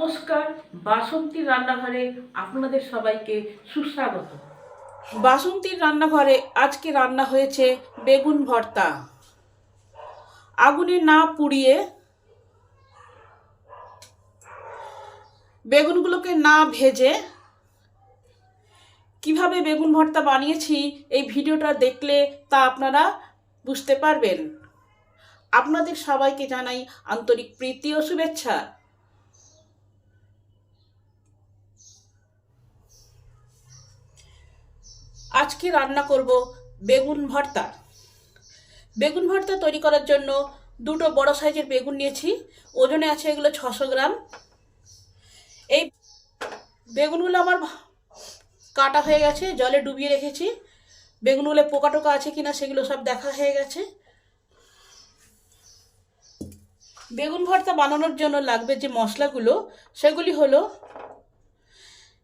নমস্কার, বাসন্তীর রান্নাঘরে আপনাদের সবাইকে সুস্বাগত। বাসন্তীর রান্নাঘরে আজকে রান্না হয়েছে বেগুন ভর্তা। আগুনে না পুড়িয়ে, বেগুনগুলোকে না ভেজে কিভাবে বেগুন ভর্তা বানিয়েছি এই ভিডিওটা দেখলে তা আপনারা বুঝতে পারবেন। আপনাদের সবাইকে জানাই আন্তরিক প্রীতি ও শুভেচ্ছা। আজকে রান্না করব বেগুন ভর্তা। বেগুন ভর্তা তৈরি করার জন্য দুটো বড় সাইজের বেগুন নিয়েছি। ওজনে আছে এগুলো 600 গ্রাম। এই বেগুনগুলো আমার কাটা হয়ে গেছে, জলে ডুবিয়ে রেখেছি। বেগুনগুলো পোকা টোকা আছে কিনা সেগুলো সব দেখা হয়ে গেছে। বেগুন ভর্তা বানানোর জন্য লাগবে যে মশলাগুলো, সেগুলি হলো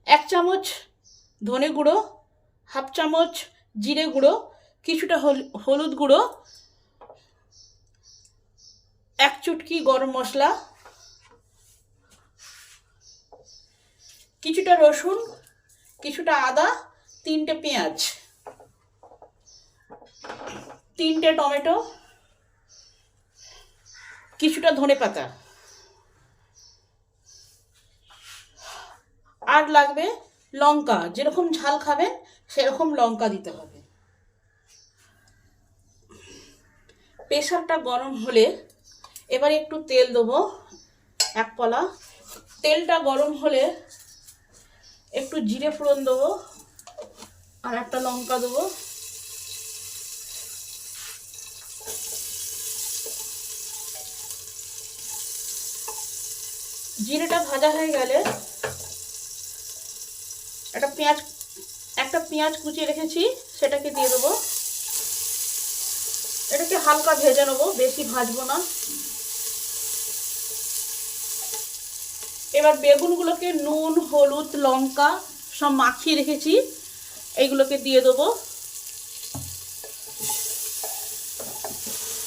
1 চামচ ধনে গুঁড়ো, হাফ চামচ জিরে গুঁড়ো, কিছুটা হলুদ গুঁড়ো, 1 চুটকি গরম মশলা, কিছুটা রসুন, কিছুটা আদা, 3টে পেঁয়াজ, 3টে টমেটো, কিছুটা ধনেপাতা, আর লাগবে লঙ্কা। যেরকম ঝাল খাবেন সেরকম লঙ্কা দিতে হবে। প্রেসারটা গরম হলে এবারে একটু তেল দেবো, 1 কলা। তেলটা গরম হলে একটু জিরে ফোড়ন দেবো আর একটা লঙ্কা দেবো। জিরেটা ভাজা হয়ে গেলে একটা পেঁয়াজ কুচিয়ে রেখেছি, সেটাকে দিয়ে দেবো। এটাকে হালকা ভেজে নেবো, বেশি ভাজবো না। এবার বেগুনগুলোকে নুন, হলুদ, লঙ্কা সব মাখিয়ে রেখেছি, এইগুলোকে দিয়ে দেবো।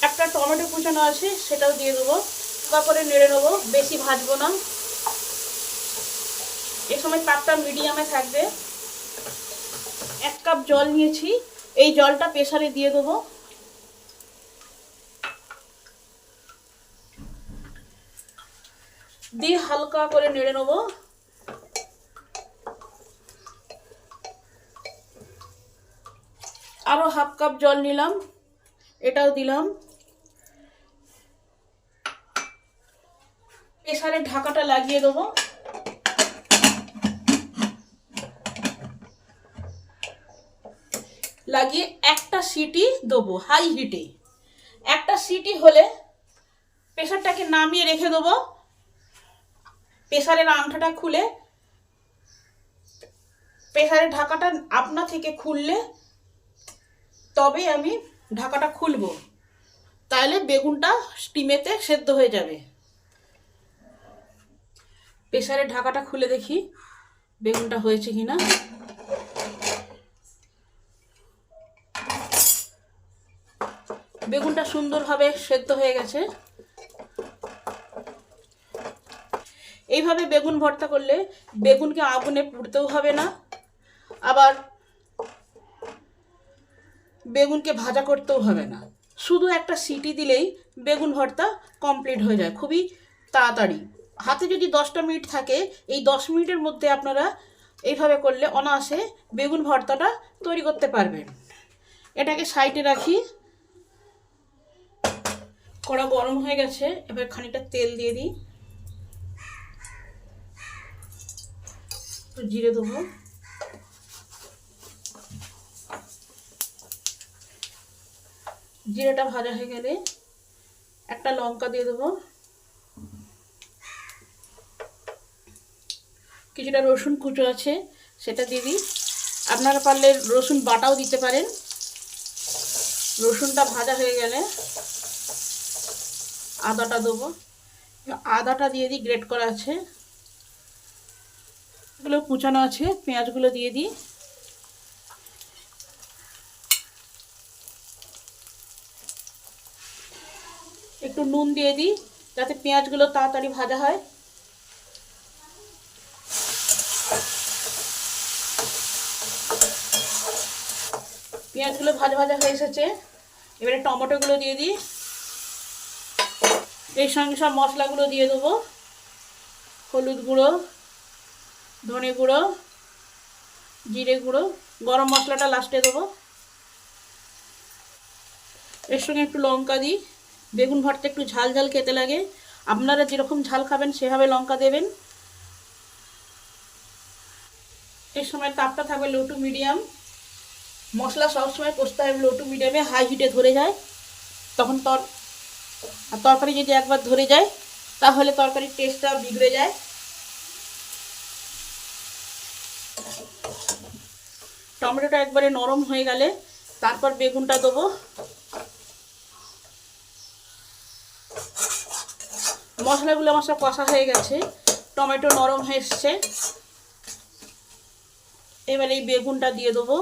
একটা টমেটো কুচানো আছে, সেটাও দিয়ে দেবো। তারপরে নেড়ে নেবো, বেশি ভাজবো না। এই সময় তাপটা মিডিয়ামে থাকবে। 1 কাপ জল নিয়েছি, এই জলটা প্রেসারে দিয়ে দেবো। দিয়ে হালকা করে নেড়ে নেবো। আরো হাফ কাপ জল নিলাম, এটাও দিলাম। প্রেসারের ঢাকাটা লাগিয়ে দেবো। লাগিয়ে একটা সিটি দেবো হাই হিটে। একটা সিটি হলে প্রেসারটাকে নামিয়ে রেখে দেবো। প্রেসারের আংটাটা খুলে, প্রেসারের ঢাকাটা আপনা থেকে খুললে তবে আমি ঢাকাটা খুলবো, তাহলে বেগুনটা স্টিমেতে সেদ্ধ হয়ে যাবে। প্রেসারের ঢাকাটা খুলে দেখি বেগুনটা হয়েছে কিনা। বেগুনটা সুন্দরভাবে সেদ্ধ হয়ে গেছে। এইভাবে বেগুন ভর্তা করলে বেগুনকে আগুনে পুড়তেও হবে না, আবার বেগুনকে ভাজা করতেও হবে না। শুধু একটা সিটি দিলেই বেগুন ভর্তা কমপ্লিট হয়ে যায় খুবই তাড়াতাড়ি। হাতে যদি 10টা মিনিট থাকে, এই 10 মিনিটের মধ্যে আপনারা এইভাবে করলে অনায়াসে বেগুন ভর্তাটা তৈরি করতে পারবেন। এটাকে সাইডে রাখি। কড়া গরম হয়ে গেছে, এবার খানিকটা তেল দিয়ে দিই, জিরে দেবো। জিরেটা ভাজা হয়ে গেলে একটা লঙ্কা দিয়ে দেবো। কিছুটা রসুন কুচো আছে, সেটা দিয়ে দিই। আপনারা পারলে রসুন বাটাও দিতে পারেন। রসুনটা ভাজা হয়ে গেলে আদাটা দেবো। আদাটা দিয়ে দিই, গ্রেট করা আছে। এগুলো কুচানো আছে, পেঁয়াজগুলো দিয়ে দিই। একটু নুন দিয়ে দিই যাতে পেঁয়াজগুলো তাড়াতাড়ি ভাজা হয়। পেঁয়াজগুলো ভাজা ভাজা হয়ে এসেছে। এবারে টমেটোগুলো দিয়ে দিই, এর সঙ্গে সব মশলাগুলো দিয়ে দেবো। হলুদ গুঁড়ো, ধনে গুঁড়ো, জিরে গুঁড়ো, গরম মশলাটা লাস্টে দেবো। এর সঙ্গে একটু লঙ্কা দিই। বেগুন ভর্তা একটু ঝাল ঝাল খেতে লাগে, আপনারা যেরকম ঝাল খাবেন সেভাবে লঙ্কা দেবেন। এর সময় তাপটা থাকবে লো টু মিডিয়াম। মশলা সবসময় কষতে হবে লো টু মিডিয়ামে, হাই হিটে ধরে যায় তখন তরকারি যদি একবার ধরে যায় তাহলে তরকারির টেস্টটা বিগড়ে যায়। টমেটোটা একবারে নরম হয়ে গেলে তারপর বেগুনটা দেবো। মশলাগুলো আমার সব কষা হয়ে গেছে, টমেটো নরম হয়ে এসছে। এবার এই বেগুনটা দিয়ে দেবো।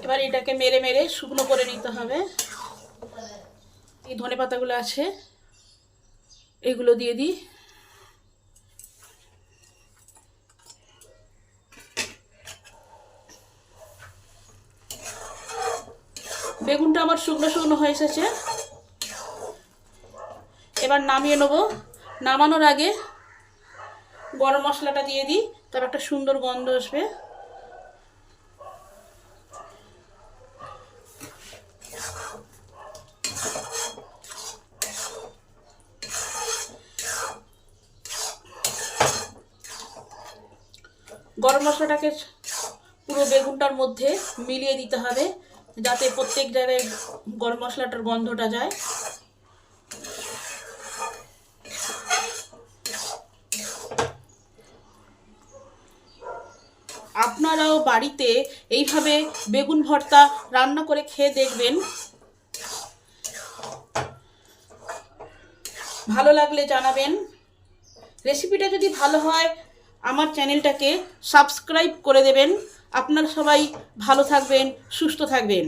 এবার এটাকে মেরে মেরে শুকনো করে নিতে হবে। এই ধনেপাতাগুলো আছে, এগুলো দিয়ে দিই। বেগুনটা আমার শুকনো শুকনো হয়ে এসেছে, এবার নামিয়ে নেব। নামানোর আগে গরম মশলাটা দিয়ে দিই, তবে একটা সুন্দর গন্ধ আসবে। গরম মশলাটাকে পুরো বেগুনটার মধ্যে মিলিয়ে দিতে হবে যাতে প্রত্যেক জায়গায় গরম মশলাটার গন্ধটা যায়। আপনারাও বাড়িতে এইভাবে বেগুন ভর্তা রান্না করে খেয়ে দেখবেন। ভালো লাগলে জানাবেন। রেসিপিটা যদি ভালো হয় আমার চ্যানেলটাকে সাবস্ক্রাইব করে দেবেন। আপনারা সবাই ভালো থাকবেন, সুস্থ থাকবেন।